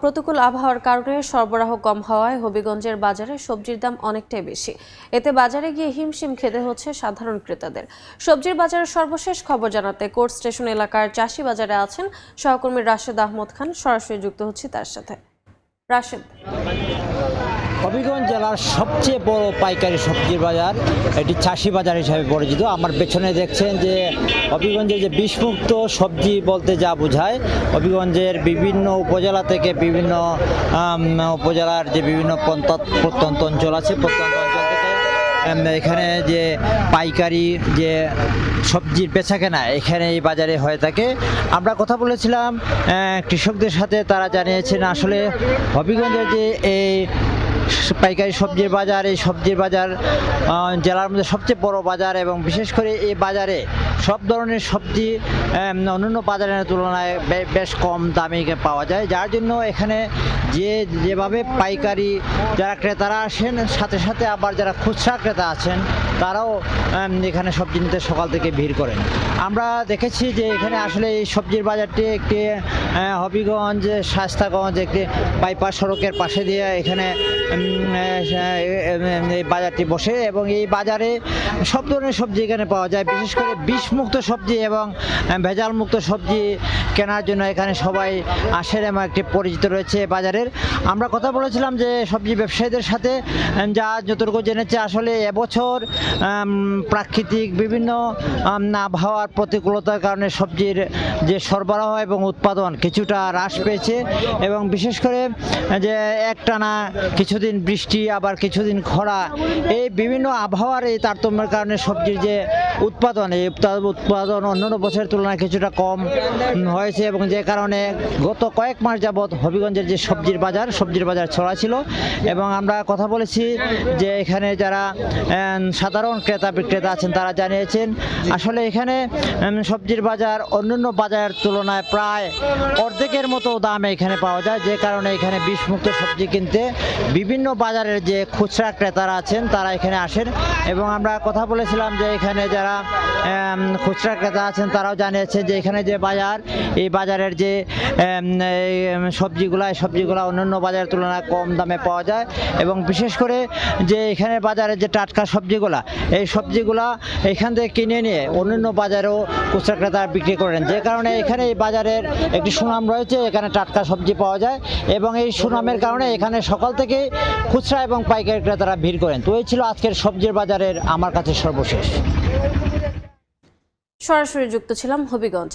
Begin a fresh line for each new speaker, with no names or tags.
প্রতিকূল আবহাওয়ার কারণে সরবরাহ কম হওয়ায় হবিগঞ্জের বাজারে সবজির দাম অনেকটাই বেশি। এতে বাজারে গিয়ে হিমশিম খেতে হচ্ছে সাধারণ ক্রেতাদের। সবজির বাজারের সর্বশেষ খবর জানাতে কোর্ট স্টেশন এলাকার চাষি বাজারে আছেন সহকর্মী রাশেদ আহমদ খান। সরাসরি যুক্ত হচ্ছি তার সাথে। রাশেদ,
হবিগঞ্জ জেলার সবচেয়ে বড় পাইকারি সবজির বাজার, এটি চাষি বাজার হিসাবে পরিচিত। আমার পেছনে দেখছেন যে হবিগঞ্জের যে বিষমুক্ত সবজি বলতে যা বোঝায়, হবিগঞ্জের বিভিন্ন উপজেলা থেকে বিভিন্ন উপজেলার যে বিভিন্ন প্রত্যন্ত অঞ্চল আছে, প্রত্যন্ত অঞ্চল থেকে এখানে যে পাইকারি যে সবজির বেচাকেনা এখানে এই বাজারে হয়ে থাকে। আমরা কথা বলেছিলাম কৃষকদের সাথে, তারা জানিয়েছেন আসলে হবিগঞ্জের যে এই পাইকারি সবজির বাজার, এই সবজির বাজার জেলার মধ্যে সবচেয়ে বড় বাজার এবং বিশেষ করে এই বাজারে সব ধরনের সবজি অন্যান্য বাজারের তুলনায় বেশ কম দামে পাওয়া যায়, যার জন্য এখানে যেভাবে পাইকারি যারা ক্রেতারা আসেন, সাথে সাথে আবার যারা খুচরা ক্রেতা আছেন তারাও এখানে সবজি নিতে সকাল থেকে ভিড় করেন। আমরা দেখেছি যে এখানে আসলে এই সবজির বাজারটি একটি হবিগঞ্জ শায়েস্তাগঞ্জ একটি বাইপাস সড়কের পাশে দিয়ে এখানে এই বাজারটি বসে এবং এই বাজারে সব ধরনের সবজি এখানে পাওয়া যায়। বিশেষ করে বিষমুক্ত সবজি এবং ভেজালমুক্ত সবজি কেনার জন্য এখানে সবাই আসেন এবং একটি পরিচিত রয়েছে বাজারের। আমরা কথা বলেছিলাম যে সবজি ব্যবসায়ীদের সাথে, যা যতটুকু জেনেছে আসলে এবছর প্রাকৃতিক বিভিন্ন আবহাওয়ার প্রতিকূলতার কারণে সবজির যে সরবরাহ এবং উৎপাদন কিছুটা হ্রাস পেয়েছে এবং বিশেষ করে যে একটানা কিছুদিন বৃষ্টি আবার কিছুদিন খরা, এই বিভিন্ন আবহাওয়ার এই তারতম্যের কারণে সবজির যে উৎপাদন, এই উৎপাদন অন্যান্য বছরের তুলনায় কিছুটা কম হয়েছে এবং যে কারণে গত কয়েক মাস যাবৎ হবিগঞ্জের যে সবজির বাজার ছড়া ছিল। এবং আমরা কথা বলেছি যে এখানে যারা সাধারণ ক্রেতা বিক্রেতা আছেন তারা জানিয়েছেন আসলে এখানে সবজির বাজার অন্যান্য বাজারের তুলনায় প্রায় অর্ধেকের মতো দামে এখানে পাওয়া যায়, যে কারণে এখানে বিষমুক্ত সবজি কিনতে বিভিন্ন বাজারের যে খুচরা ক্রেতারা আছেন তারা এখানে আসেন। এবং আমরা কথা বলেছিলাম যে এখানে যারা খুচরা ক্রেতা আছেন তারাও জানিয়েছে যে এখানে যে বাজার, এই বাজারের যে সবজিগুলা অন্যান্য বাজারের তুলনায় কম দামে পাওয়া যায় এবং বিশেষ করে যে এখানে বাজারের যে টাটকা সবজিগুলা, এই সবজিগুলা এখান থেকে কিনে নিয়ে অন্যান্য বাজারেও খুচরা ক্রেতা বিক্রি করেন, যে কারণে এখানে এই বাজারের একটি সুনাম রয়েছে, এখানে টাটকা সবজি পাওয়া যায় এবং এই সুনামের কারণে এখানে সকাল থেকে খুচরা এবং পাইকারি ক্রেতারা ভিড় করেন। তো এই ছিল আজকের সবজির বাজারের আমার কাছে সর্বশেষ।
সরাসরি যুক্ত ছিলাম হবিগঞ্জ।